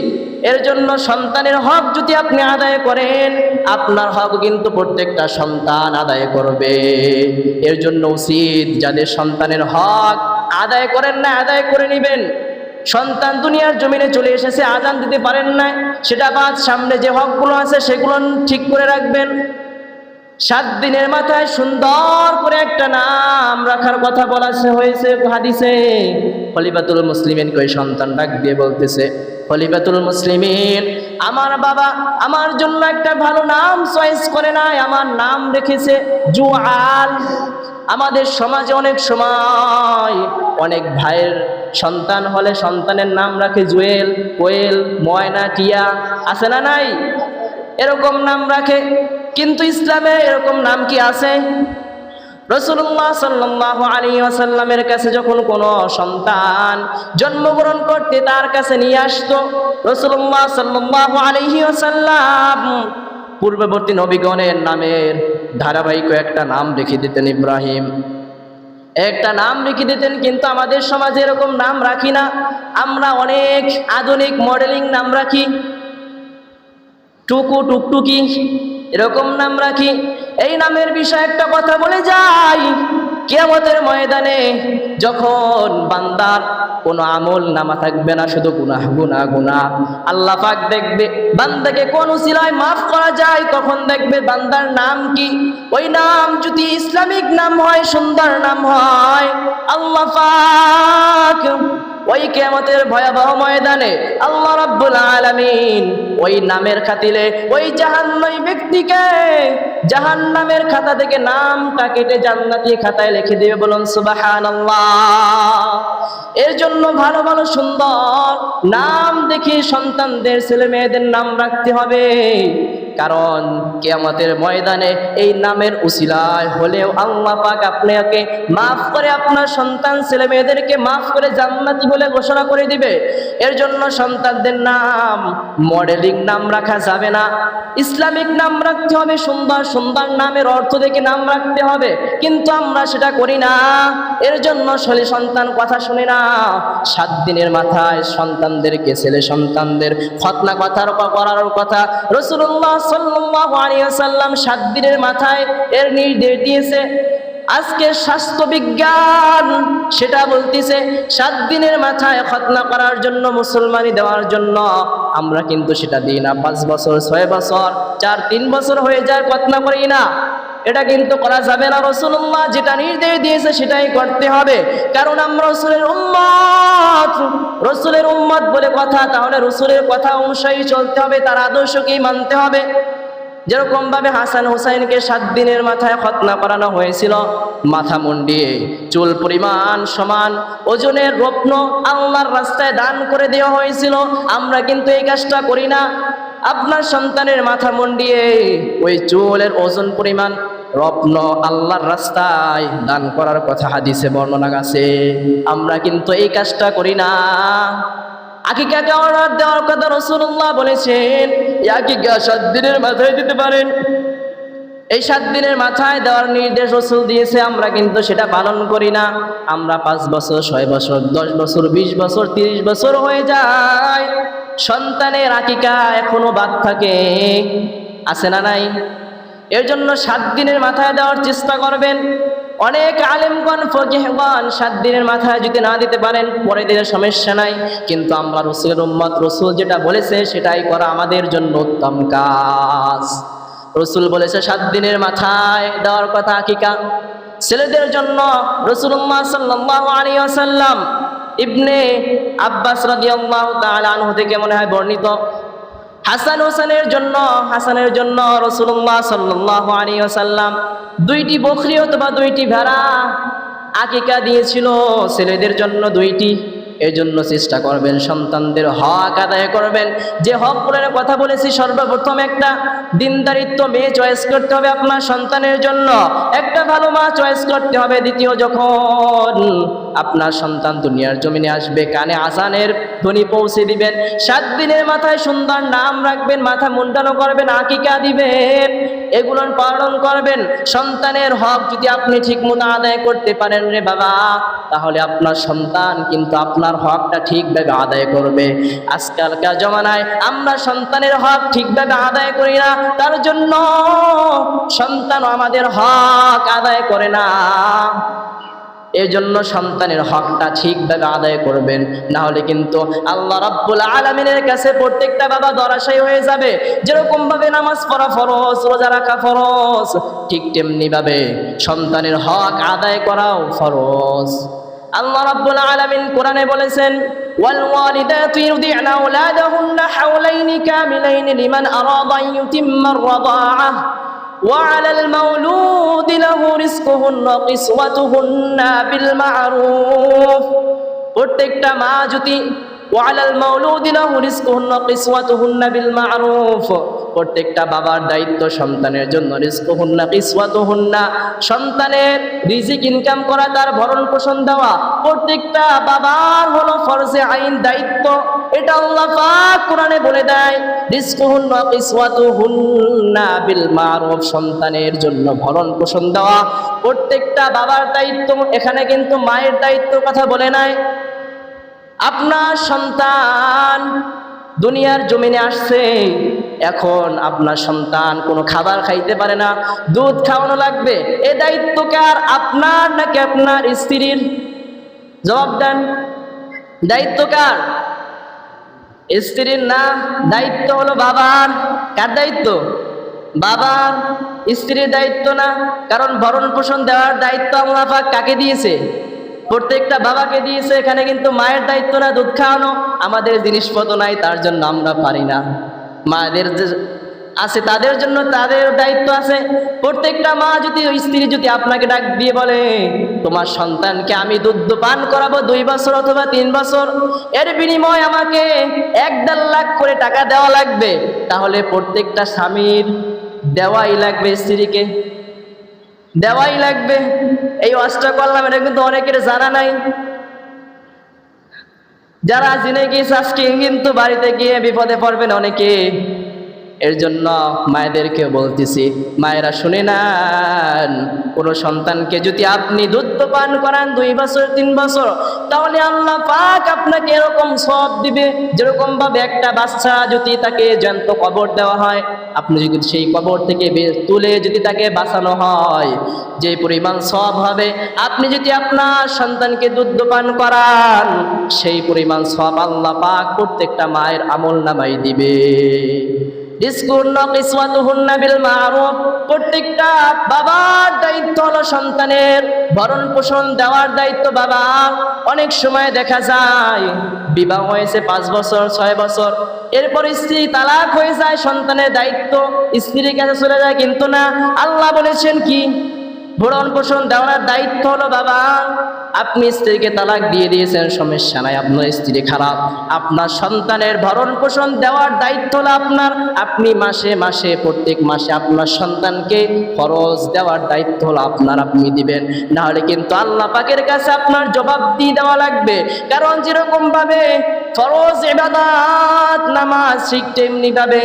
এর জন্য সন্তানের হক যদি আপনি আদায় করেন, আপনার হক কিন্তু প্রত্যেকটা সন্তান আদায় করবে। এর জন্য উচিত যাদের সন্তানের হক আদায় করেন না, আদায় করে নেবেন। সন্তান দুনিয়ার জমিনে চলে এসেছে, আজান দিতে পারেন না, সেটা বাদ, সামনে যে হকগুলো আছে সেগুলো ঠিক করে রাখবেন। 7 দিনের মাথায় সুন্দর করে একটা নাম রাখার কথা বলা হয়েছে হাদিসে। খলিফাতুল মুসলিমিন কই সন্তান ডাক দিয়ে বলতেছে, খলিফাতুল মুসলিমিন আমার বাবা আমার জন্য একটা ভালো নাম চয়েস করে নাই, আমার নাম রেখেছে জুআল। আমাদের সমাজে অনেক সময় অনেক ভাইয়ের সন্তান হলে সন্তানের নাম রাখে জুয়েল, কোয়েল, ময়না, টিয়া, আছে না নাই? এরকম নাম রাখে। কিন্তু ইসলামে এরকম নাম কি আছে? রাসূলুল্লাহ সাল্লাল্লাহু আলাইহি ওয়াসাল্লামের কাছে যখন কোনো সন্তান জন্মগ্রহণ করতে তার কাছে নিয়ে আসতো, রাসূলুল্লাহ সাল্লাল্লাহু আলাইহি ওয়াসাল্লাম পূর্ববর্তী নবীগণের নামের ধারাবাহিক একটা নাম রেখে দিতেন। ইব্রাহিম একটা নাম রেখে দিতেন, কিন্তু আমাদের সমাজে এরকম নাম রাখি না। আমরা অনেক আধুনিক মডেলিং নাম রাখি, টুকু, টুকটুকি, এরকম নাম রাখি। এই নামের বিষয়ে একটা কথা বলে যাই, কিয়ামতের ময়দানে যখন বান্দার কোনো আমল নামা থাকবে না, শুধু গুনাহ গুনাহ গুনাহ, আল্লাহ পাক দেখবে বান্দাকে কোন উসিলায় মাফ করা যায়, তখন দেখবে বান্দার নাম কি। ওই নাম যদি ইসলামিক নাম হয়, সুন্দর নাম হয়, আল্লাহ পাক ওই কিয়ামতের ভয়াবহ ময়দানে আল্লাহ রাব্বুল আলামিন ওই নামের খাতিরে ওই জাহান্নামী ব্যক্তিকে জাহান্নামের খাতা থেকে নামটা কেটে জান্নাতি খাতায় লিখে দিবে। বলুন সুবহানাল্লাহ। এর জন্য ভালো ভালো সুন্দর নাম দেখে সন্তানদের, ছেলে মেয়েদের নাম রাখতে হবে, কারণ কিয়ামতের ময়দানে এই নামের উসিলায় হলেও আল্লাহ পাক আপনাকে মাফ করে, আপনার সন্তান ছেলে মেয়েদেরকে মাফ করে জান্নাতি বলে ঘোষণা করে দিবে। এর জন্য সন্তানদের নাম মডেলিং নাম রাখা যাবে না, ইসলামিক নাম রাখতে হবে, সুন্দর সুন্দর নামের অর্থ দেখে নাম রাখতে হবে, কিন্তু আমরা সেটা করি না। এর জন্য সন্তান কথা শুনে না। 7 দিনের মাথায় সন্তানদেরকে, ছেলে সন্তানদের খতনা কথার করার কথা রাসূলুল্লাহ সাল্লাল্লাহু আলাইহি ওয়াসাল্লাম 7 দিনের মাথায় এর নির্দেশ দিয়েছে। আজকে স্বাস্থ্য বিজ্ঞান সেটা বলতেছে 7 দিনের মাথায় খতনা করার জন্য, মুসলমানি দেওয়ার জন্য। আমরা কিন্তু সেটা দিই না। 5 বছর, 6 বছর, 4-3 বছর হয়ে যায়, খতনা করি না। এটা কিন্তু করা যাবে না। রাসূলুল্লাহ যেটা নির্দেশ দিয়েছে সেটাই করতে হবে, কারণ আমরা রাসূলের উম্মত। রাসূলের উম্মত বলে কথা, তাহলে রাসূলের কথা অনুযায়ী চলতে হবে, তার আদর্শকেই মানতে হবে। যেরকম ভাবে হাসান হুসাইনকে 7 দিনের মাথায় খতনা করানো হয়েছিল, মাথা মুন্ডিয়ে চুল পরিমাণ সমান ওজনের রত্ন আল্লাহর রাস্তায় দান করে দেওয়া হয়েছিল। আমরা কিন্তু এই কাজটা করি না। আপনার সন্তানের মাথা মুন্ডিয়ে ওই চুলের ওজন পরিমাণ রত্ন আল্লাহর রাস্তায় দান করার কথা হাদিসে বর্ণনা আছে, আমরা কিন্তু এই কাজটা করি না। আকিকাকে অর্ডার দেওয়ার কথা রাসূলুল্লাহ বলেছেন, এই আকিকা 7 দিনের মাথায় দিতে পারেন। এই 7 দিনের মাথায় দেওয়ার নির্দেশ রাসূল দিয়েছে, আমরা কিন্তু সেটা পালন করি না। আমরা 5 বছর, 6 বছর, 10 বছর, 20 বছর, 30 বছর হয়ে যায়, সন্তানের আকিকা এখনো বাদ থাকে, আছে না নাই? এর জন্য 7 দিনের মাথায় দেওয়ার চেষ্টা করবেন। অনেক আলেমগণ, ফকিহগণ 7 দিনের মাথায় যদি না দিতে পারেন, পরে দিলে সমস্যা নাই, কিন্তু আমরা রাসূলের উম্মত, রাসূল যেটা বলেছে সেটাই করা আমাদের জন্য উত্তম কাজ। রাসূল বলেছে 7 দিনের মাথায় দেওয়ার কথা আকিকা। ছেলেদের জন্য রাসূলুল্লাহ সাল্লাল্লাহু আলাইহি ওয়াসাল্লাম ইবনে আব্বাস রাদিয়াল্লাহু তাআলা আনহু থেকে মনে হয় বর্ণিত, হাসান হাসানের জন্য রাসূলুল্লাহ সাল্লাল্লাহু আলাইহি ওয়াসাল্লাম 2টি বকরি অথবা 2টি ভেড়া আকিকা দিয়েছিল, ছেলেদের জন্য 2টি। এর জন্য চেষ্টা করবেন সন্তানদের হক আদায় করবেন। যে হকগুলোর কথা বলেছি, সর্বপ্রথম একটা দিনদারিত্ব মেয়ে চয়েস করতে হবে আপনার সন্তানের জন্য, একটা ভালো মা চয়েস করতে হবে। দ্বিতীয়, যখন আপনার সন্তান দুনিয়ার জমিনে আসবে, কানে আজানের ধ্বনি পৌঁছে দিবেন। 7 দিনের মাথায় সুন্দর নাম রাখবেন, মাথা মুন্ডানো করবেন, আকিকা দিবেন, এগুলো পালন করবেন। সন্তানের হক যদি আপনি ঠিকমতো আদায় করতে পারেন রে বাবা, তাহলে আপনার সন্তান কিন্তু আপনার হকটা ঠিকভাবে আদায় করবে। আজকালকার জমানায় আমরা সন্তানের হক ঠিকভাবে আদায় করি না, তার জন্য সন্তান আমাদের হক আদায় করে না। এর জন্য সন্তানের হকটা ঠিকভাবে আদায় করবেন, না হলে কিন্তু আল্লাহ রাব্বুল আলামিনের কাছে প্রত্যেকটা বাবা ধরাশায়ী হয়ে যাবে। যেরকম ভাবে নামাজ পড়া ফরজ, রোজা রাখা ফরজ, ঠিক তেমনি ভাবে সন্তানের হক আদায় করাও ফরজ। আল্লাহ রাব্বুল আলামিন কোরআনে বলেছেন, ওয়াল ওয়ালিদাতু ইউদি'না আওলাদাহুন্না হাওলাইনি কামিলাইনি লিমান আরাদা আন ইউতিম্মার রাদাআহ وعلى المولود له رزقهن وقسوتهن بالمعروف। প্রত্যেকটা মা যদি وعلى المولود له رزقهن وقسوتهن بالمعروف, প্রত্যেকটা বাবার দায়িত্ব সন্তানের জন্য রিজকুহুন্না কিসওয়াতুহুন্না, সন্তানের রিজিক ইনকাম করা, তার ভরণ পোষণ দেওয়া প্রত্যেকটা বাবার হলো ফরজে আইন দায়িত্ব। এটা আল্লাহ পাক কোরআনে বলে দেয়, রিজকুহুন্না কিসওয়াতুহুন্না বিল মারুফ, সন্তানের জন্য ভরণ পোষণ দেওয়া প্রত্যেকটা বাবার দায়িত্ব। এখানে কিন্তু মায়ের দায়িত্বের কথা বলে নাই। আপনার সন্তান দুনিয়ার জমিনে আসছে, এখন আপনার সন্তান কোনো খাবার খাইতে পারে না, দুধ খাওয়ানো লাগবে, এ দায়িত্ব কার? আপনার নাকি আপনার স্ত্রীর? জবাব দেন, দায়িত্ব কার? স্ত্রীর না, দায়িত্ব হলো বাবার। কার দায়িত্ব? বাবার, স্ত্রীর দায়িত্ব না। কারণ ভরণ পোষণ দেওয়ার দায়িত্ব আল্লাহ পাক কাকে দিয়েছে? প্রত্যেকটা বাবাকে দিয়েছে। এখানে কিন্তু মায়ের দায়িত্ব না দুধ খাওয়ানো। আমাদের জিনিসপত্র নাই, তার জন্য আমরা পারি না। মায়েদের যে আছে তাদের জন্য তাদের দায়িত্ব আছে। প্রত্যেকটা মা যদি, স্ত্রী যদি আপনাকে ডাক দিয়ে বলে, তোমার সন্তানকে আমি দুধ পান করাবো 2 বছর অথবা 3 বছর, এর বিনিময়ে আমাকে 1-1.5 লাখ করে টাকা দেওয়া লাগবে, তাহলে প্রত্যেকটা স্বামীর দেওয়াই লাগবে, স্ত্রীকে দেওয়াই লাগবে। এই ওয়াজটা করলাম, এটা কিন্তু অনেকের জানা নাই। যারা জেনে গিয়েছে আজকে কিন্তু বাড়িতে গিয়ে বিপদে পড়বেন অনেকে। এর জন্য মায়েদেরকে বলতেছি, মায়েরা শুনে নেন, কোনো সন্তানকে যদি আপনি দুধ পান করান 2 বছর 3 বছর, তাহলে আল্লাহ পাক আপনাকে এরকম সওয়াব দিবে, যেরকম ভাবে একটা বাচ্চা যদি তাকে জ্যান্ত কবর দেওয়া হয়, আপনি যদি সেই কবর থেকে তুলে যদি তাকে বাঁচানো হয়, যে পরিমাণ সওয়াব হবে, আপনি যদি আপনার সন্তানকে দুধ পান করান, সেই পরিমাণ সওয়াব আল্লাহ পাক প্রত্যেকটা মায়ের আমলনামায় দিবে। রিজকুহুন্না কিসওয়াতুহুন্না বিল মারুফ, প্রত্যেকটা বাবার দায়িত্ব হলো সন্তানের ভরণ পোষণ দেওয়ার দায়িত্ব বাবা। অনেক সময় দেখা যায় বিবাহ হয়েছে 5 বছর 6 বছর, এরপর স্ত্রী তালাক হয়ে যায়, সন্তানের দায়িত্ব স্ত্রীর কাছে চলে যায়। কিন্তু না, আল্লাহ বলেছেন কি? ভরণ পোষণ দেওয়ার দায়িত্ব হলো বাবা। আপনি স্ত্রীকে তালাক দিয়ে দিয়েছেন, সমস্যা নাই, আপনার স্ত্রী খারাপ, আপনার সন্তানের ভরণ পোষণ দেওয়ার দায়িত্ব হলো আপনার। আপনি মাসে মাসে, প্রত্যেক মাসে আপনার সন্তানকে খরচ দেওয়ার দায়িত্ব হলো আপনার, আপনি দিবেন। না হলে কিন্তু আল্লাহ পাকের কাছে আপনার জবাব দিয়ে দেওয়া লাগবে। কারণ যেরকম ভাবে ফরজ ইবাদত নামাজ, ঠিক তেমনি ভাবে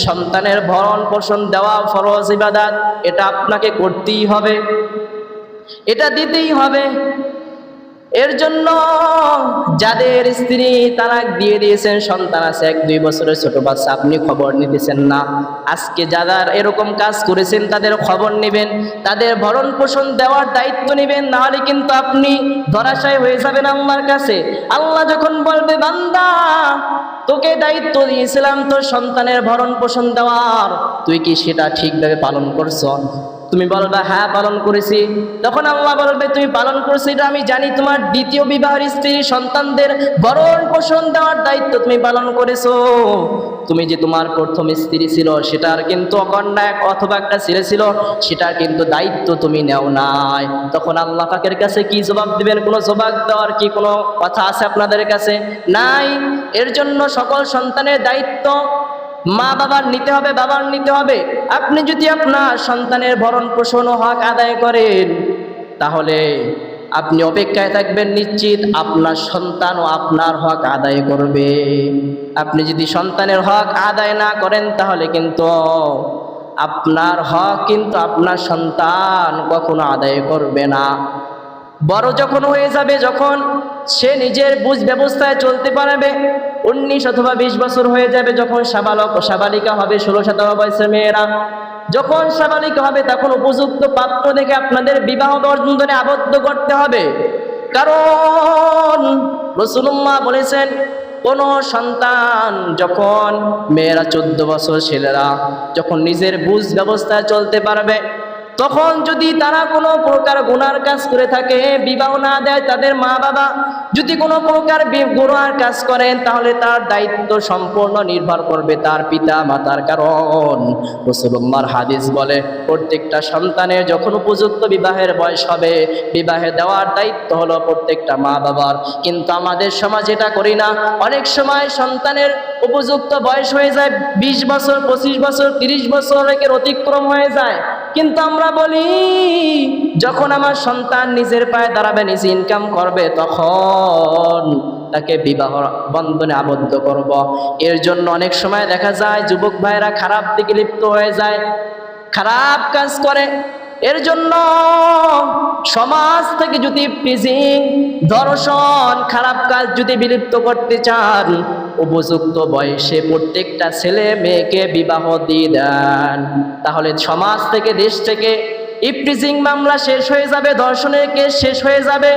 সন্তানের ভরণ পোষণ দেওয়া ফরজ ইবাদত, এটা আপনাকে করতেই হবে, এটা দিতেই হবে। এর জন্য যাদের স্ত্রী তালাক দিয়ে দিয়েছেন, সন্তান আছে 1-2 বছরের ছোট বাচ্চা, আপনি খবর নিতেছেন না, আজকে যারা এরকম কাজ করেছেন তাদের খবর নেবেন, তাদের ভরণ পোষণ দেওয়ার দায়িত্ব নেবেন। না হলে কিন্তু আপনি ধরাশায়ী হয়ে যাবেন আল্লাহর কাছে। আল্লাহ যখন বলবে, বান্দা তোকে দায়িত্ব দিয়েছিলাম তোর সন্তানের ভরণ পোষণ দেওয়ার, তুই কি সেটা ঠিকভাবে পালন করছো? তুমি বলবা হ্যাঁ পালন করেছি। তখন আল্লাহ বলবে, তুমি পালন করছো এটা আমি জানি, তোমার দ্বিতীয় বিবাহের স্ত্রী সন্তানদের ভরণ পোষণ দেওয়ার দায়িত্ব তুমি পালন করেছো। তুমি যে তোমার প্রথম স্ত্রী ছিল, সেটার কিন্তু অকন্যা অথবা একটা ছেলে ছিল, সেটার কিন্তু দায়িত্ব তুমি নেও নাই। তখন আল্লাহ পাকের কাছে কি জবাব দিবেন? কোনো জবাব দেওয়ার কি কোনো কথা আছে আপনাদের কাছে? নাই। এর জন্য সকল সন্তানের দায়িত্ব মা বাবার নিতে হবে, বাবার নিতে হবে। আপনি যদি আপনার সন্তানের ভরণ পোষণ ও হক আদায় করেন, তাহলে আপনি অপেক্ষায় থাকবেন, নিশ্চিত আপনার সন্তানও আপনার হক আদায় করবে। আপনি যদি সন্তানের হক আদায় না করেন, তাহলে কিন্তু আপনার হক কিন্তু আপনার সন্তান কখনো আদায় করবে না। বড় যখন হয়ে যাবে, যখন সে নিজের বুঝ ব্যবস্থায় চলতে পারবে, 19 অথবা 20 বছর হয়ে যাবে, যখন সাবালক ও সাবালিকা হবে, 16-17 বয়সের মেয়েরা যখন সাবালিকা হবে, তখন উপযুক্ত পাত্র দেখে আপনাদের বিবাহ বন্ধনে আবদ্ধ করতে হবে। কারণ রাসূলুল্লাহ বলেছেন, কোন সন্তান যখন, মেয়েরা 14 বছর, ছেলেরা যখন নিজের বুঝ ব্যবস্থায় চলতে পারবে, তখন যদি তারা কোনো প্রকার গুনার কাজ করে থাকে, বিবাহ না দেয়, তাদের মা বাবা যদি কোনো প্রকার গুনার কাজ করেন, তাহলে তার দায়িত্ব সম্পূর্ণ নির্ভর করবে তার পিতা মাতার। কারণ রাসূলুল্লাহর হাদিস বলে প্রত্যেকটা সন্তানের যখন উপযুক্ত বিবাহের বয়স হবে, বিবাহে দেওয়ার দায়িত্ব হলো প্রত্যেকটা মা বাবার। কিন্তু আমাদের সমাজ এটা করি না। অনেক সময় সন্তানের উপযুক্ত বয়স হয়ে যায় 20 বছর, 25 বছর, 30 বছর এর অতিক্রম হয়ে যায়, কিন্তু আমরা বলি যখন আমার সন্তান নিজের পায়ে দাঁড়াবে, নিজে ইনকাম করবে, তখন তাকে বিবাহ বন্ধনে আবদ্ধ করব। এর জন্য অনেক সময় দেখা যায় যুবক ভাইরা খারাপ দিকে লিপ্ত হয়ে যায়, খারাপ কাজ করে। এর জন্য সমাজ থেকে যদি প্রিজিং, ধর্ষণ, খারাপ কাজ যদি বিলুপ্ত করতে চান, উপযুক্ত বয়সে প্রত্যেকটা ছেলে মেয়েকে বিবাহ দিয়ে দেন, তাহলে সমাজ থেকে, দেশ থেকে ইফটিজিং মামলা শেষ হয়ে যাবে, ধর্ষণের কেস শেষ হয়ে যাবে।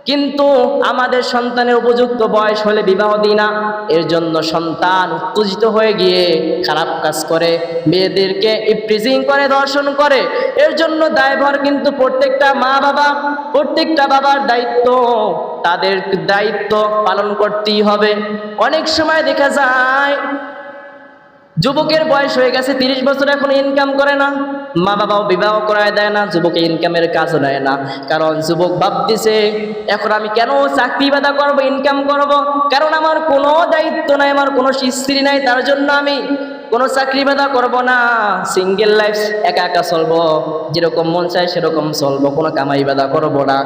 কিন্তু আমাদের সন্তানের উপযুক্ত বয়স হলে বিবাহ দিই না। এর জন্য সন্তান উত্তেজিত হয়ে গিয়ে খারাপ কাজ করে, মেয়েদেরকে ইফটিজিং করে, ধর্ষণ করে। এর জন্য দায়ভার কিন্তু প্রত্যেকটা মা বাবা, প্রত্যেকটা বাবার দায়িত্ব, তাদের দায়িত্ব পালন করতেই হবে। অনেক সময় দেখা যায় যুবকের বয়স হয়ে গেছে 30 বছর, এখন ইনকাম করে না, মা বাবাও বিবাহ করায় দেয় না, যুবকে ইনকামের কাজও নেয় না। কারণ যুবক ভাবতেছে এখন আমি কেন চাকরি বাদা করবো, ইনকাম করব, কারণ আমার কোনো দায়িত্ব নাই, আমার কোনো স্ত্রী নাই, তার জন্য আমি কোনো চাকরি বাদা করব না, সিঙ্গেল লাইফ, একা একা চলবো, যেরকম মন চায় সেরকম চলবো, কোনো কামাই বাদা করব না।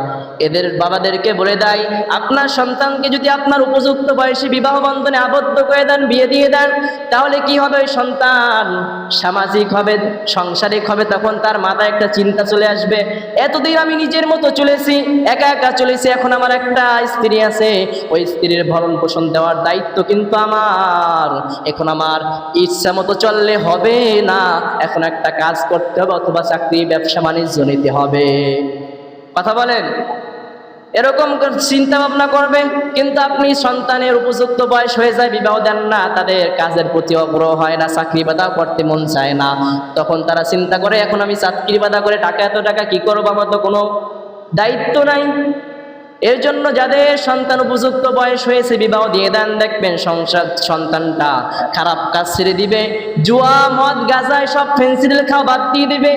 এদের বাবাদেরকে বলে দেয় আপনার সন্তানকে যদি আপনার উপযুক্ত বয়সে বিবাহ বন্ধনে আবদ্ধ করে দেন, বিয়ে দিয়ে দেন, তাহলে কি হবে? ওই সন্তান সামাজিক হবে, সাংসারিক হবে, তখন তার মাথায় একটা চিন্তা চলে আসবে, এতদিন আমি নিজের মতো চলেছি, একা একা চলেছি, এখন আমার একটা স্ত্রী আছে, ওই স্ত্রীর ভরণ পোষণ দেওয়ার দায়িত্ব কিন্তু আমার, এখন আমার ইচ্ছা মতো চললে হবে না, এখন একটা কাজ করতে হবে, অথবা চাকরি ব্যবসা বাণিজ্য নিতে হবে। কথা বলেন, এরকম চিন্তা ভাবনা করবে। কিন্তু আপনি সন্তানের উপযুক্ত বয়স হয়ে যায়, বিবাহ দেন না, তাদের কাজের প্রতি আগ্রহ হয় না, চাকরি বাদা করতে মন চায় না, তখন তারা চিন্তা করে এখন আমি চাকরি বাদা করে টাকা, এত টাকা কি করবো, আমার তো কোনো দায়িত্ব নাই। এর জন্য যাদের সন্তান উপযুক্ত বয়স হয়েছে বিবাহ দিয়ে দেন, দেখবেন সন্তানটা খারাপ কাজ ছেড়ে দিবে, জুয়া, মদ, গাঁজায় সব ফেন্সিডিল খাওয়া বাদ দিয়ে দিবে,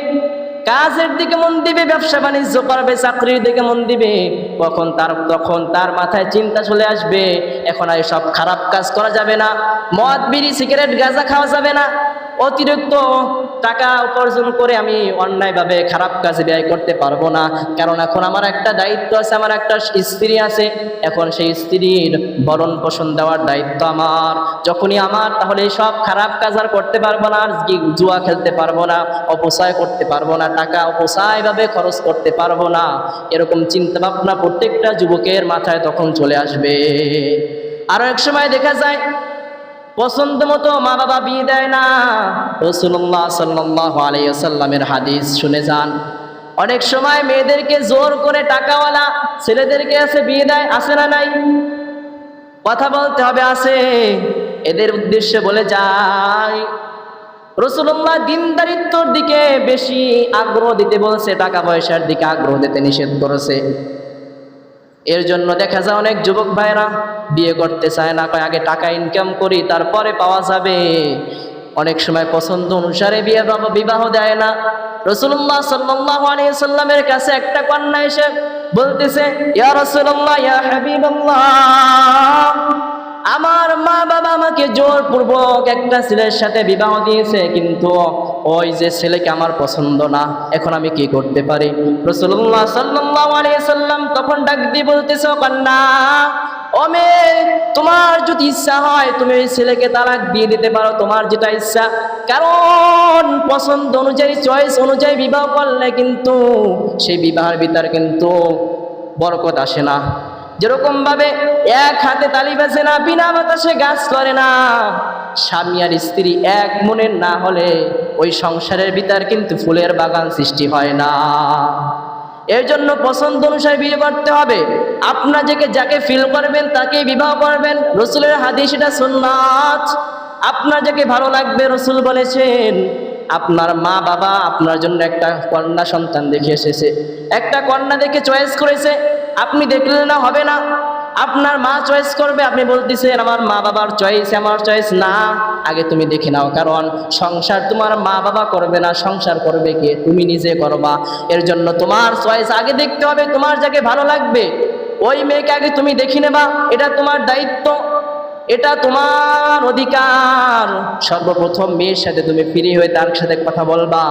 কাজের দিকে মন দিবে, ব্যবসা বাণিজ্য করবে, চাকরির দিকে মন দিবে। তখন তার মাথায় চিন্তা চলে আসবে এখন আর সব খারাপ কাজ করা যাবে না, মদ, বিড়ি, সিগারেট, গাঁজা খাওয়া যাবে না, অতিরিক্ত টাকা উপার্জন করে আমি অন্যায়ভাবে খারাপ কাজে ব্যয় করতে পারবো না, কারণ এখন আমার একটা দায়িত্ব আছে, আমার একটা স্ত্রী আছে, এখন সেই স্ত্রীর ভরণ পোষণ দেওয়ার দায়িত্ব আমার। যখনই আমার, তাহলে সব খারাপ কাজ আর করতে পারবো না, আর জুয়া খেলতে পারবো না, অপচয় করতে পারবো না, টাকা অপচয়ভাবে খরচ করতে পারবো না। এরকম চিন্তা ভাবনা প্রত্যেকটা যুবকের মাথায় তখন চলে আসবে। আরো এক সময় দেখা যায় পছন্দ মতো মা বাবা বিয়ে দেয় না। রাসূলুল্লাহ সাল্লাল্লাহু আলাইহি ওয়াসাল্লামের হাদিস শুনে যান, অনেক সময় মেয়েদেরকে জোর করে টাকাওয়ালা ছেলেদেরকে আছে বিয়ে দেয়, আছে না নাই? কথা বলতে হবে, আছে। এদের উদ্দেশ্যে বলে যায় রাসূলুল্লাহ দিনদারিত্বর দিকে বেশি আগ্রহ দিতে বলছে, টাকা পয়সার দিকে আগ্রহ দিতে নিষেধ করেছে। এর জন্য দেখা যায় অনেক যুবক ভাইরা বিয়ে করতে চায় না, কয় আগে টাকা ইনকাম করি তারপরে পাওয়া যাবে। অনেক সময় পছন্দ অনুসারে বিবাহ দেয় না। রাসূলুল্লাহ সাল্লাল্লাহু আলাইহি ওয়াসাল্লামের কাছে একটা কন্যা এসে বলতেছে, ইয়া রাসূলুল্লাহ, ইয়া হাবিবাল্লাহ, আমার মা বাবা আমাকে জোরপূর্বক একটা ছেলের সাথে বিবাহ দিয়েছে, কিন্তু ওই যে ছেলেকে আমার পছন্দ না, এখন আমি কি করতে পারি? রাসূলুল্লাহ সাল্লাল্লাহু আলাইহি ওয়াসাল্লাম তখন ডাক দিয়ে বলতেছে, কন্যা, ও মেয়ে, তোমার যদি ইচ্ছা হয় তুমি ওই ছেলেকে তালাক দিয়ে দিতে পারো, তোমার যেটা ইচ্ছা, কারণ পছন্দ অনুযায়ী, চয়েস অনুযায়ী বিবাহ করলে কিন্তু সেই বিবাহের ভিতর কিন্তু বরকত আসে না। যেরকম ভাবে এক হাতে তালি বাজে না, বিনা বাতাসে গাছ করে না, স্বামী আর স্ত্রী এক মনের না হলে ওই সংসারের ভিতর কিন্তু ফুলের বাগান সৃষ্টি হয় না। এর জন্য পছন্দ অনুসারে বিয়ে করতে হবে। আপনার যাকে ফিল করবেন তাকে বিবাহ করবেন, রাসূলের হাদিস, এটা সুন্নাত। আপনার যাকে ভালো লাগবে, রাসূল বলেছেন আপনার মা বাবা আপনার জন্য একটা কন্যা সন্তান দেখে এসেছে, একটা কন্যা দেখে চয়েস করেছে, আপনি দেখলেন না হবে না, আপনার মা চয়েস করবে, আপনি বলতেছেন আমার মা বাবার চয়েস আমার চয়েস না, আগে তুমি দেখে নাও, কারণ সংসার তোমার মা বাবা করবে না, সংসার করবে কে? তুমি নিজে করবা। এর জন্য তোমার চয়েস আগে দেখতে হবে, তোমার যাকে ভালো লাগবে ওই মেয়েকে আগে তুমি দেখে নেবা, এটা তোমার দায়িত্ব, এটা তোমার অধিকার। সর্বপ্রথম মেয়ের সাথে তুমি ফ্রি হয়ে তার সাথে কথা বলবা,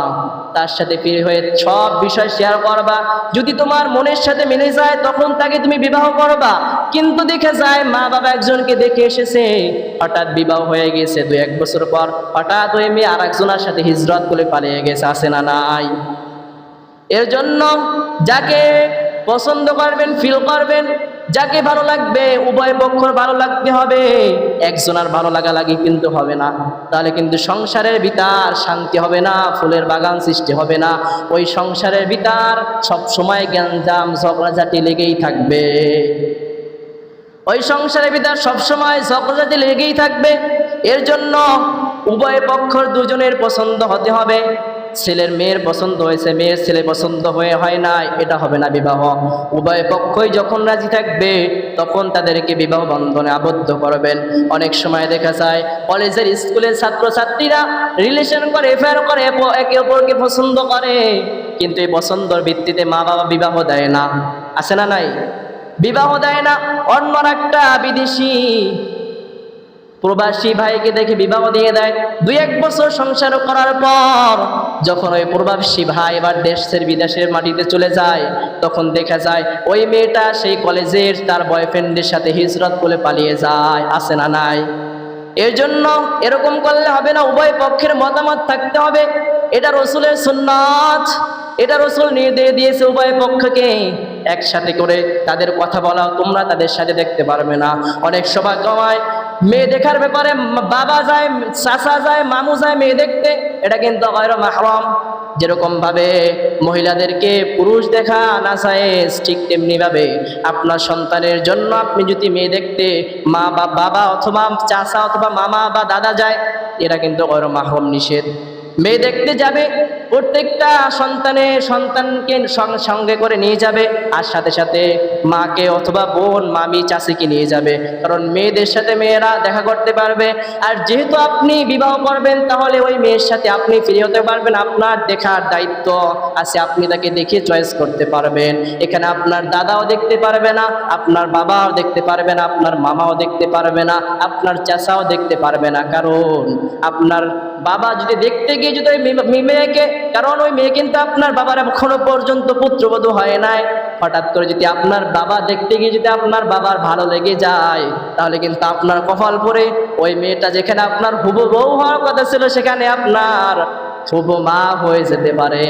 তার সাথে ফ্রি হয়ে সব বিষয় শেয়ার করবা, যদি তোমার মনের সাথে মিলে যায় তখন তাকে তুমি বিবাহ করবা। কিন্তু দেখে যায় মা বাবা একজনকে দেখে এসেছে, হঠাৎ বিবাহ হয়ে গেছে, 2-1 বছর পর হঠাৎ ওই মেয়ে আর একজনের সাথে হিজরত করে পালিয়ে গেছে, আছে না নাই? এর জন্য যাকে পছন্দ করবেন, ফিল করবেন, যাকে ভালো লাগবে উভয় পক্ষর ভালো লাগতে হবে, একজনের ভালো লাগা লাগি কিন্তু হবে না, তাহলে কিন্তু সংসারের ভিতর শান্তি হবে না, ফুলের বাগান সৃষ্টি হবে না, ওই সংসারের ভিতর সব সময় গ্যাঞ্জাম ঝগড়াঝাটি লেগেই থাকবে, ওই সংসারের ভিতর সবসময় ঝগড়াঝাটি লেগেই থাকবে। এর জন্য উভয় পক্ষর দুজনের পছন্দ হতে হবে। ছেলের মেয়ের পছন্দ হয়েছে, মেয়ের ছেলে পছন্দ হয় নাই, এটা হবে না বিবাহ। উভয় পক্ষই যখন রাজি থাকবে তখন তাদেরকে বিবাহ বন্ধনে আবদ্ধ করবেন। অনেক সময় দেখা যায় কলেজের স্কুলের ছাত্রছাত্রীরা রিলেশন করে, অ্যাফেয়ার করে, একে অপরকে পছন্দ করে, কিন্তু এই পছন্দর ভিত্তিতে মা বাবা বিবাহ দেয় না, আছে না নাই? বিবাহ দেয় না, অন্য একটা বিদেশি প্রবাসী ভাইকে দেখে বিবাহ দিয়ে দেয়। 2-1 বছর সংসার করার পর যখন ওই প্রবাসী ভাই এবার দেশের বিদেশের মাটিতে চলে যায়, তখন দেখা যায় ওই মেয়েটা সেই কলেজের তার বয়ফ্রেন্ডের সাথে হিজরত করে পালিয়ে যায়, আছে না নাই? এর জন্য এরকম করলে হবে না, উভয় পক্ষের মতামত থাকতে হবে, এটা রসুলের সুন্নাত, এটা রসুল নির্দেশ দিয়েছে উভয় পক্ষকে একসাথে করে তাদের কথা বলা, তোমরা তাদের সাথে দেখতে পারবে না। অনেক সময় কমায় মেয়ে দেখার ব্যাপারে বাবা যায়, চাচা যায়, মামু যায় মেয়ে দেখতে, এটা কিন্তু গায়র মাহরাম। যেরকম ভাবে মহিলাদেরকে পুরুষ দেখা না চায়, ঠিক তেমনি ভাবে আপনার সন্তানের জন্য আপনি যদি মেয়ে দেখতে মা বা বাবা অথবা চাচা অথবা মামা বা দাদা যায়, এটা কিন্তু গায়র মাহরাম, নিষেধ। মেয়ে দেখতে যাবে প্রত্যেকটা সন্তানকে সঙ্গে করে নিয়ে যাবে, আর সাথে সাথে মাকে অথবা বোন মামি চাচিকে নিয়ে যাবে, কারণ মেয়েদের সাথে মেয়েরা দেখা করতে পারবে। আর যেহেতু আপনি বিবাহ করবেন তাহলে ওই মেয়ের সাথে আপনি ফ্রি হতে পারবেন, আপনার দেখার দায়িত্ব আছে, আপনি তাকে দেখে চয়েস করতে পারবেন। এখানে আপনার দাদাও দেখতে পারবে না, আপনার বাবাও দেখতে পারবে না, আপনার মামাও দেখতে পারবে না, আপনার চাচাও দেখতে পারবে না, কারণ আপনার বাবা যদি দেখতে গিয়ে যদি ওই মেয়েকে, কারণ ওই মেয়ে কিন্তু আপনার বাবার এখনো পর্যন্ত পুত্রবধূ হয় নাই, হঠাৎ করে যদি আপনার বাবা দেখতে গিয়ে যদি আপনার বাবার ভালো লেগে যায়, তাহলে কিন্তু আপনার কপাল পরে ওই মেয়েটা যেখানে আপনার হুবহু বউ হওয়ার কথা ছিল সেখানে আপনার হুবহু মা হয়ে যেতে পারে।